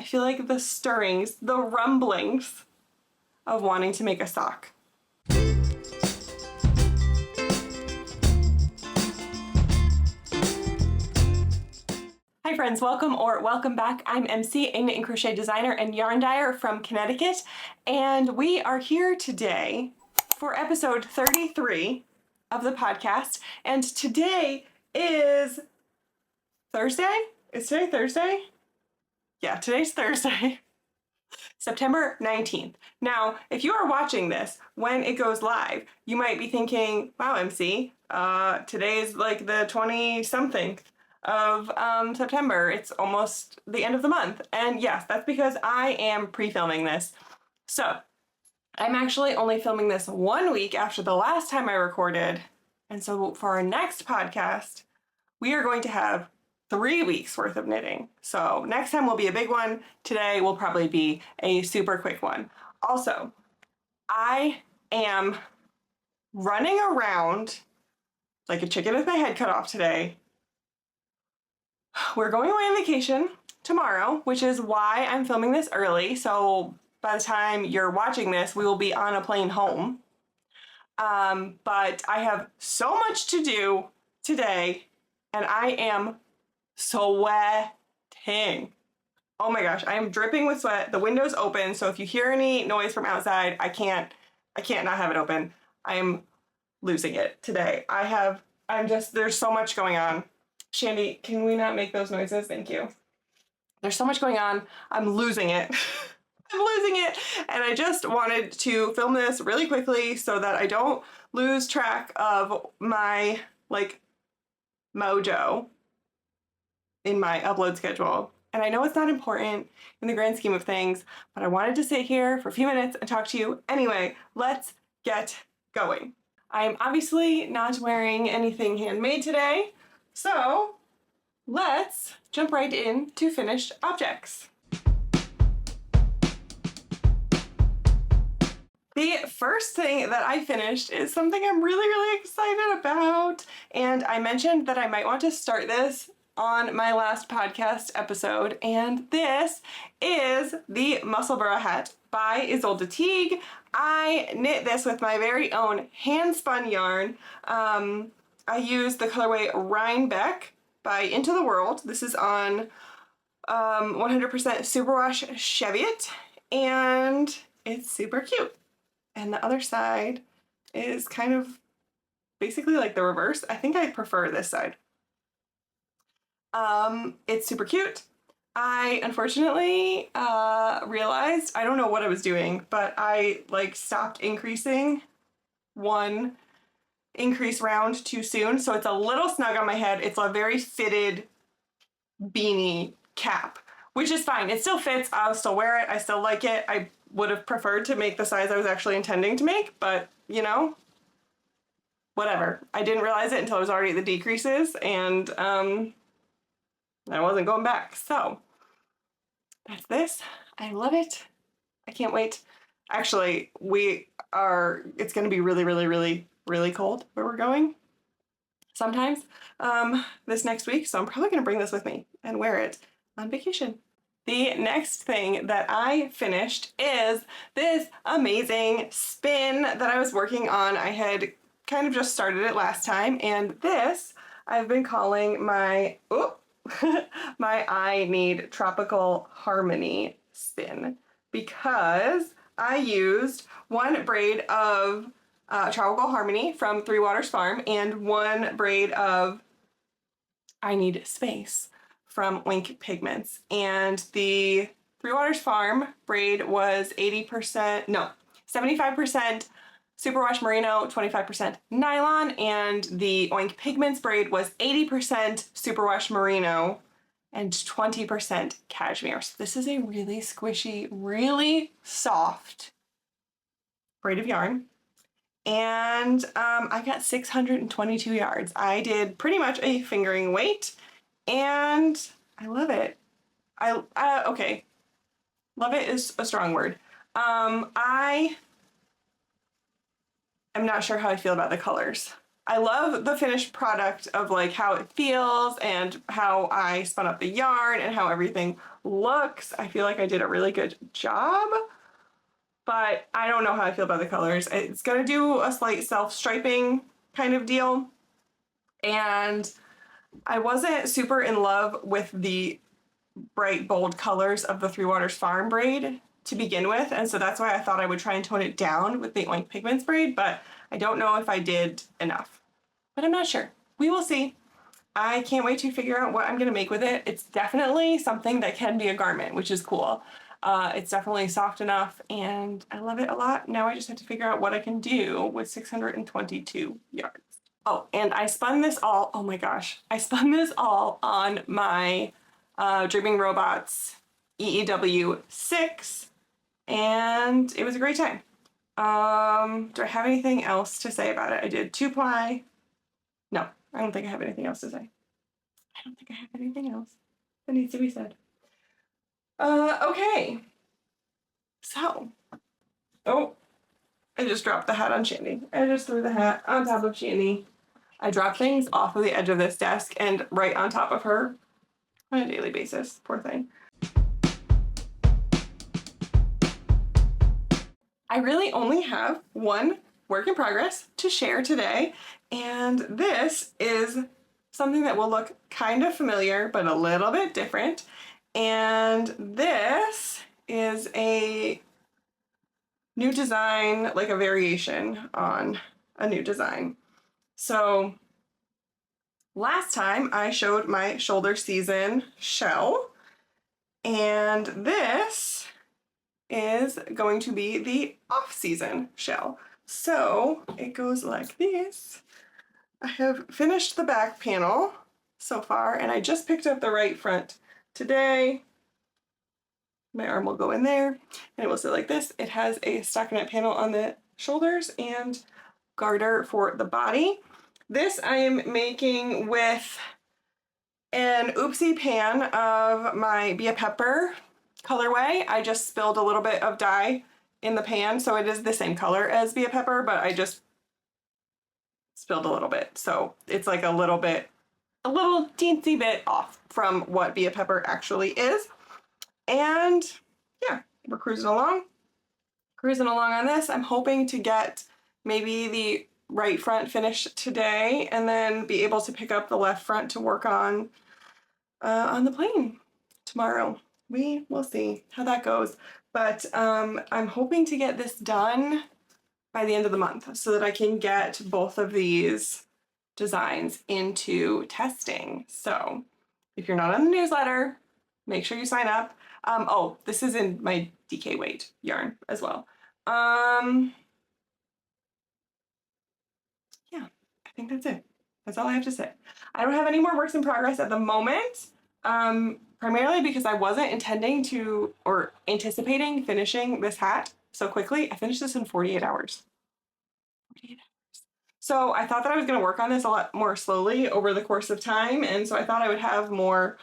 I feel like the stirrings, the rumblings of wanting to make a sock. Hi friends, welcome back. I'm MC, a knit and crochet designer and yarn dyer from Connecticut, and we are here today for episode 33 of the podcast, and today is Thursday? Is today Thursday? Yeah, today's Thursday, September 19th. Now, if you are watching this when it goes live, you might be thinking, wow, MC, today's like the 20-something of September. It's almost the end of the month. And yes, that's because I am pre-filming this. So I'm actually only filming this 1 week after the last time I recorded. And so for our next podcast, we are going to have 3 weeks worth of knitting. So next time will be a big one. Today will probably be a super quick one. Also, I am running around like a chicken with my head cut off today. We're going away on vacation tomorrow, which is why I'm filming this early. So by the time you're watching this, we will be on a plane home. But I have so much to do today, and I am sweating. Oh my gosh, I am dripping with sweat. The window's open, so if you hear any noise from outside, I can't not have it open. I am losing it today. There's so much going on. Shandy, can we not make those noises? Thank you. There's so much going on. I'm losing it. I'm losing it. And I just wanted to film this really quickly so that I don't lose track of my mojo in my upload schedule. And I know it's not important in the grand scheme of things, but I wanted to sit here for a few minutes and talk to you. Anyway, let's get going. I'm obviously not wearing anything handmade today, so let's jump right into finished objects. The first thing that I finished is something I'm really excited about, and I mentioned that I might want to start this on my last podcast episode, and this is the Musselburgh hat by Ysolda Teague. I knit this with my very own hand-spun yarn. I use the colorway Rhinebeck by Into the World. This is on 100% superwash Cheviot, and it's super cute. And the other side is kind of basically like the reverse. I think I prefer this side. It's super cute. I unfortunately realized, I don't know what I was doing, but I stopped increasing one increase round too soon, so it's a little snug on my head. It's a very fitted beanie cap, which is fine. It still fits. I'll still wear it. I still like it. I would have preferred to make the size I was actually intending to make, but you know, whatever. I didn't realize it until I was already at the decreases, and I wasn't going back. So that's this. I love it. I can't wait. Actually, it's going to be really cold where we're going sometimes this next week, so I'm probably going to bring this with me and wear it on vacation. The next thing that I finished is this amazing spin that I was working on. I had kind of just started it last time, and this I've been calling my my I Need Tropical Harmony spin, because I used one braid of Tropical Harmony from Three Waters Farm and one braid of I Need Space from Oink Pigments. And the Three Waters Farm braid was 75% superwash merino, 25% nylon, and the Oink Pigments braid was 80% superwash merino and 20% cashmere. So this is a really squishy, really soft braid of yarn. And I got 622 yards. I did pretty much a fingering weight, and I love it. Okay, love it is a strong word. I am not sure how I feel about the colors. I love the finished product of how it feels and how I spun up the yarn and how everything looks. I feel like I did a really good job, but I don't know how I feel about the colors. It's gonna do a slight self-striping kind of deal, and I wasn't super in love with the bright, bold colors of the Three Waters Farm braid to begin with, and so that's why I thought I would try and tone it down with the Oink Pigments braid, but I don't know if I did enough. But I'm not sure. We will see. I can't wait to figure out what I'm gonna make with it. It's definitely something that can be a garment, which is cool. It's definitely soft enough and I love it a lot. Now I just have to figure out what I can do with 622 yards. Oh, and I spun this all, oh my gosh, I spun this all on my Dreaming Robots EEW 6, and it was a great time. Do I have anything else to say about it? I did 2-ply. No, I don't think I have anything else to say. I don't think I have anything else that needs to be said. Okay. So, oh, I just dropped the hat on Shandy. I just threw the hat on top of Shandy. I drop things off of the edge of this desk and right on top of her on a daily basis. Poor thing. I really only have one work in progress to share today, and this is something that will look kind of familiar but a little bit different. And this is a new design, like a variation on a new design. So last time I showed my shoulder season shell, and this is going to be the off-season shell. So it goes like this. I have finished the back panel so far, and I just picked up the right front today. My arm will go in there, and it will sit like this. It has a stockinette panel on the shoulders and garter for the body. This I am making with an oopsie pan of my Be a Pepper colorway. I just spilled a little bit of dye in the pan, so it is the same color as Be a Pepper, but I just spilled a little bit. So it's like a little teensy bit off from what Be a Pepper actually is. And yeah, we're cruising along on this. I'm hoping to get maybe the right front finished today and then be able to pick up the left front to work on the plane tomorrow. We will see how that goes. But I'm hoping to get this done by the end of the month so that I can get both of these designs into testing. So if you're not on the newsletter, make sure you sign up. Oh, this is in my DK weight yarn as well. Yeah, I think that's it. That's all I have to say. I don't have any more works in progress at the moment, primarily because I wasn't intending to or anticipating finishing this hat so quickly. I finished this in 48 hours. 48 hours. So I thought that I was going to work on this a lot more slowly over the course of time, and so I thought I would have more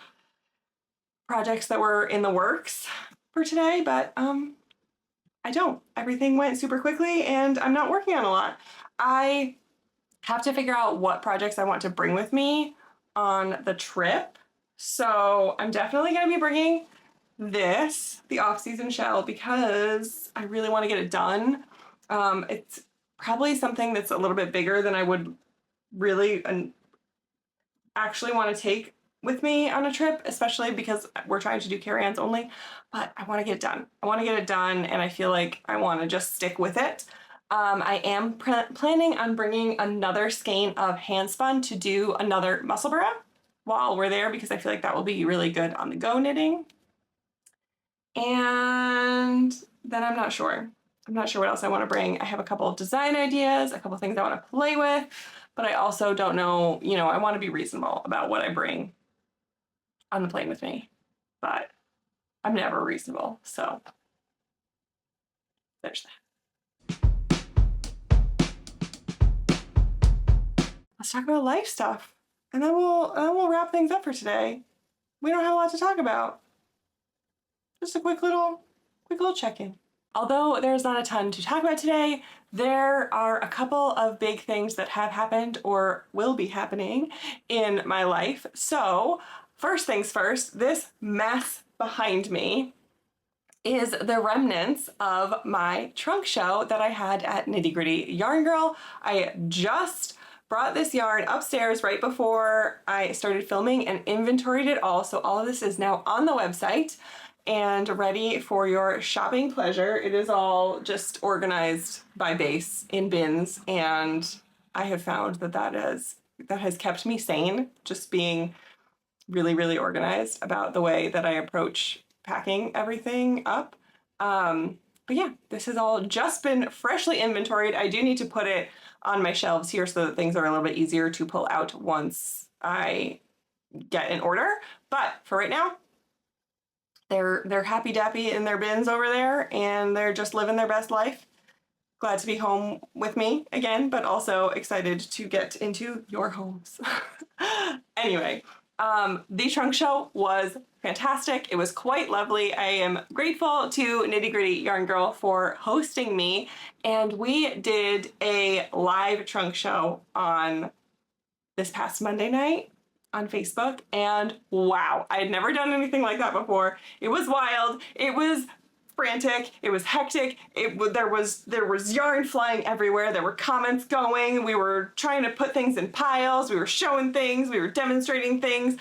projects that were in the works for today, but I don't. Everything went super quickly and I'm not working on a lot. I have to figure out what projects I want to bring with me on the trip. So I'm definitely going to be bringing this, the off-season shell, because I really want to get it done. It's probably something that's a little bit bigger than I would really actually want to take with me on a trip, especially because we're trying to do carry-ons only, but I want to get it done. I want to get it done, and I feel like I want to just stick with it. I am planning on bringing another skein of handspun to do another Musselburgh while we're there, because I feel like that will be really good on the go knitting. And then I'm not sure. I'm not sure what else I want to bring. I have a couple of design ideas, a couple of things I want to play with, but I also don't know, you know, I want to be reasonable about what I bring on the plane with me, but I'm never reasonable, so there's that. Let's talk about life stuff, and then we'll wrap things up for today. We don't have a lot to talk about. Just a quick little check-in. Although there's not a ton to talk about today, there are a couple of big things that have happened or will be happening in my life. So first things first, this mass behind me is the remnants of my trunk show that I had at Nitty Gritty Yarn Girl. I just brought this yarn upstairs right before I started filming and inventoried it all. So all of this is now on the website and ready for your shopping pleasure. It is all just organized by base in bins, and I have found that that has kept me sane, just being really, really organized about the way that I approach packing everything up. But yeah, this has all just been freshly inventoried. I do need to put it on my shelves here so that things are a little bit easier to pull out once I get an order. But for right now, they're happy dappy in their bins over there, and they're just living their best life. Glad to be home with me again, but also excited to get into your homes. Anyway, the trunk show was fantastic. It was quite lovely. I am grateful to Nitty Gritty Yarn Girl for hosting me, and we did a live trunk show on this past Monday night on Facebook, and wow, I had never done anything like that before. It was wild. It was frantic. It was hectic. There was yarn flying everywhere. There were comments going. We were trying to put things in piles. We were showing things. We were demonstrating things.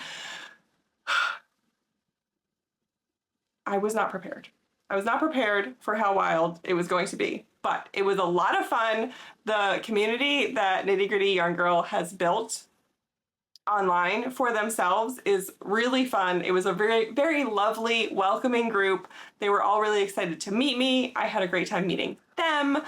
I was not prepared. I was not prepared for how wild it was going to be, but it was a lot of fun. The community that Nitty Gritty Yarn Girl has built online for themselves is really fun. It was a very, very lovely, welcoming group. They were all really excited to meet me. I had a great time meeting them,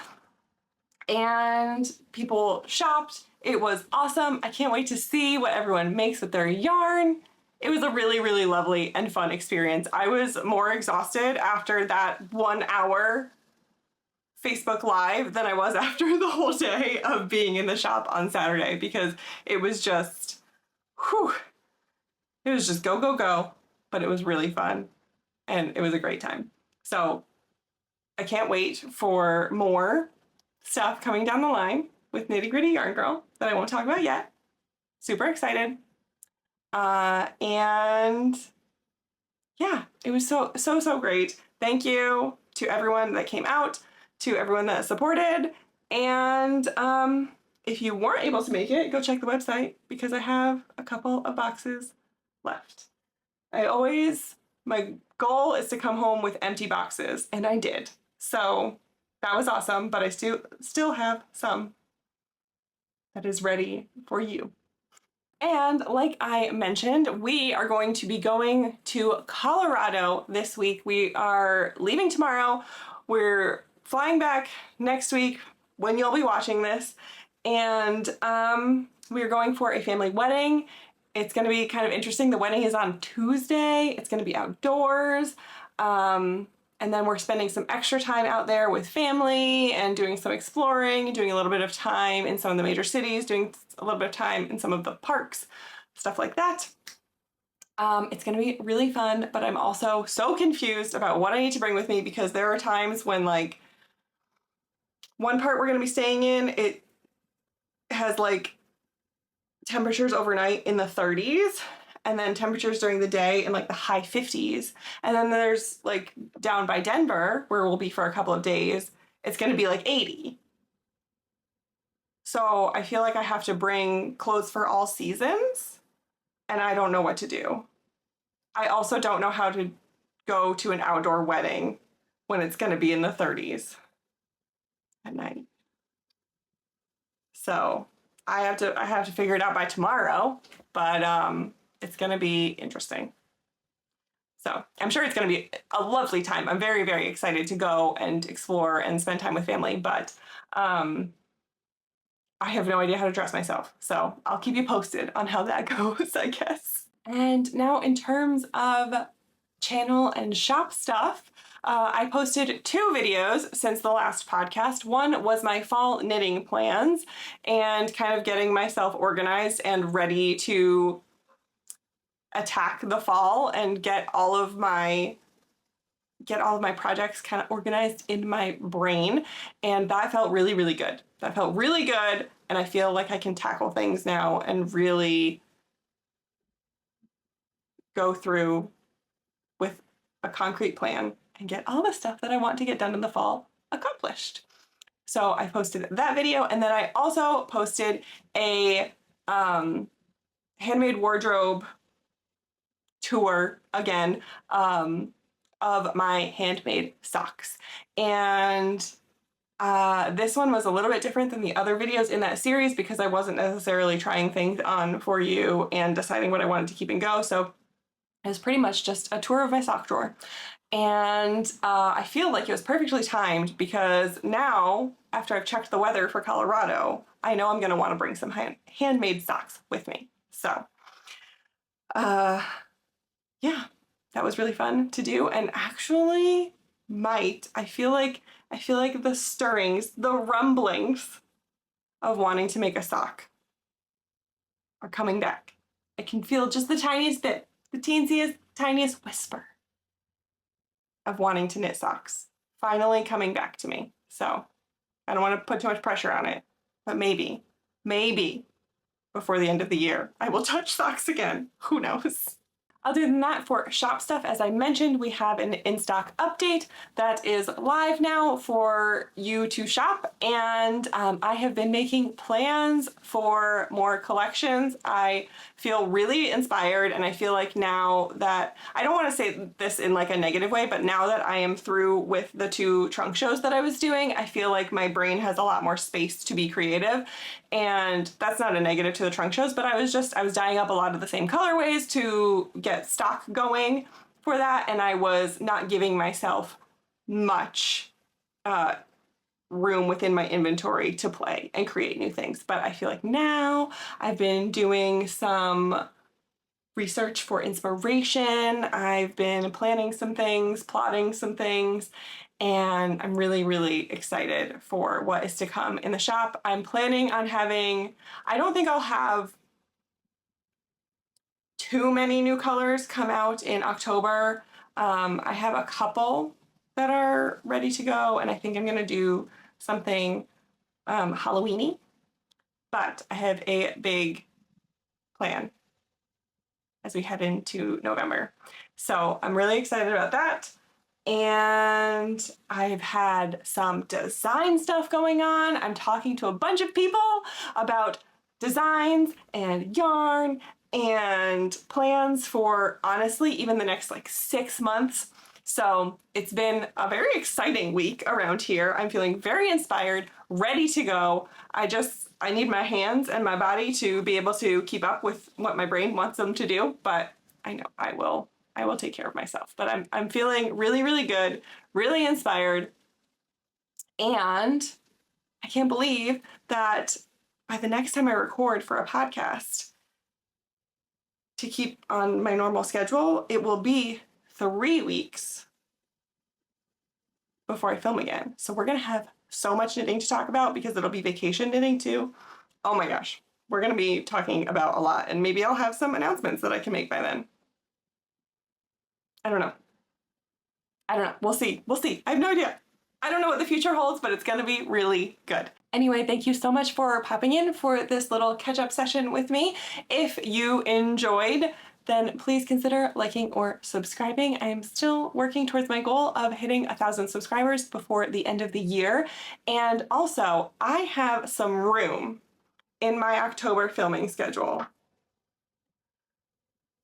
and people shopped. It was awesome. I can't wait to see what everyone makes with their yarn. It was a really, really lovely and fun experience. I was more exhausted after that 1 hour Facebook Live than I was after the whole day of being in the shop on Saturday, because it was just, whew, it was just go, go, go, but it was really fun, and it was a great time. So I can't wait for more stuff coming down the line with Nitty Gritty Yarn Girl that I won't talk about yet. Super excited. And yeah, it was so great. Thank you to everyone that came out, to everyone that supported, and if you weren't able to make it, go check the website, because I have a couple of boxes left. My goal is to come home with empty boxes, and I did. So that was awesome, but I still have some that is ready for you. And like I mentioned, we are going to be going to Colorado this week. We are leaving tomorrow. We're flying back next week when you'll be watching this. And we're going for a family wedding. It's going to be kind of interesting. The wedding is on Tuesday. It's going to be outdoors. And then we're spending some extra time out there with family and doing some exploring, doing a little bit of time in some of the major cities, doing a little bit of time in some of the parks, stuff like that. It's going to be really fun, but I'm also so confused about what I need to bring with me, because there are times when, like, one part we're going to be staying in, it has like temperatures overnight in the 30s, and then temperatures during the day in like the high 50s. And then there's like down by Denver, where we'll be for a couple of days, it's going to be like 80. So I feel like I have to bring clothes for all seasons, and I don't know what to do. I also don't know how to go to an outdoor wedding when it's going to be in the 30s at night. So I have to figure it out by tomorrow, but it's going to be interesting. So I'm sure it's going to be a lovely time. I'm very, very excited to go and explore and spend time with family, but I have no idea how to dress myself. So I'll keep you posted on how that goes, I guess. And now in terms of channel and shop stuff, I posted 2 videos since the last podcast. One was my fall knitting plans and kind of getting myself organized and ready to attack the fall and get all of my projects kind of organized in my brain. And that felt really, really good. That felt really good. And I feel like I can tackle things now and really go through with a concrete plan and get all the stuff that I want to get done in the fall accomplished. So I posted that video, and then I also posted a handmade wardrobe tour again of my handmade socks. And this one was a little bit different than the other videos in that series because I wasn't necessarily trying things on for you and deciding what I wanted to keep and go. So it was pretty much just a tour of my sock drawer. And I feel like it was perfectly timed because now, after I've checked the weather for Colorado, I know I'm going to want to bring some handmade socks with me. So, yeah, that was really fun to do, and actually I feel like the stirrings, the rumblings of wanting to make a sock are coming back. I can feel just the tiniest bit, the teensiest, tiniest whisper of wanting to knit socks finally coming back to me. So I don't want to put too much pressure on it, but maybe before the end of the year, I will touch socks again. Who knows? Other than that, for shop stuff, as I mentioned, we have an in-stock update that is live now for you to shop, and I have been making plans for more collections. I feel really inspired, and I feel like now that, I don't want to say this in like a negative way, but now that I am through with the 2 trunk shows that I was doing, I feel like my brain has a lot more space to be creative. And that's not a negative to the trunk shows, but I was dyeing up a lot of the same colorways to get stock going for that, and I was not giving myself much room within my inventory to play and create new things. But I feel like now I've been doing some research for inspiration. I've been planning some things, plotting some things, and I'm really, really excited for what is to come in the shop. I'm planning on having, I don't think I'll have too many new colors come out in October. I have a couple that are ready to go, and I think I'm gonna do something Halloween-y, but I have a big plan as we head into November. So I'm really excited about that. And I've had some design stuff going on. I'm talking to a bunch of people about designs and yarn and plans for, honestly, even the next like 6 months. So it's been a very exciting week around here. I'm feeling very inspired, ready to go. I need my hands and my body to be able to keep up with what my brain wants them to do, but I know I will take care of myself. But I'm feeling really, really good, really inspired, and I can't believe that by the next time I record for a podcast to keep on my normal schedule, it will be 3 weeks before I film again. So we're gonna have so much knitting to talk about because it'll be vacation knitting too. Oh my gosh, we're gonna be talking about a lot, and maybe I'll have some announcements that I can make by then. I don't know. We'll see. I have no idea. I don't know what the future holds, but it's gonna be really good. Anyway, thank you so much for popping in for this little catch-up session with me. If you enjoyed, then please consider liking or subscribing. I am still working towards my goal of hitting 1,000 subscribers before the end of the year. And also, I have some room in my October filming schedule.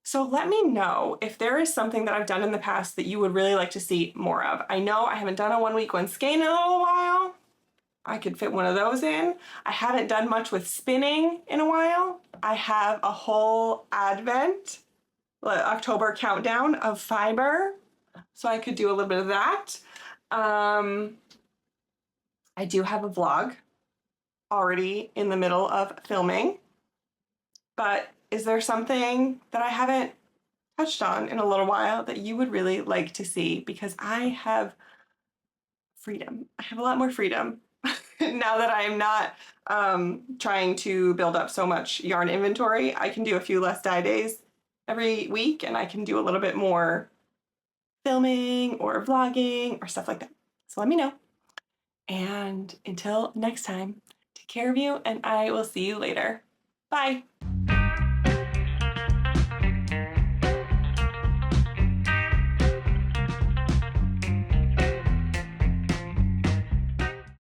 So let me know if there is something that I've done in the past that you would really like to see more of. I know I haven't done a 1 week one skein in a little while. I could fit one of those in. I haven't done much with spinning in a while. I have a whole Advent, October countdown of fiber, so I could do a little bit of that. I do have a vlog already in the middle of filming, but is there something that I haven't touched on in a little while that you would really like to see? Because I have freedom. I have a lot more freedom now that I'm not trying to build up so much yarn inventory. I can do a few less dye days every week, and I can do a little bit more filming or vlogging or stuff like that. So let me know. And until next time, take care of you, and I will see you later. Bye.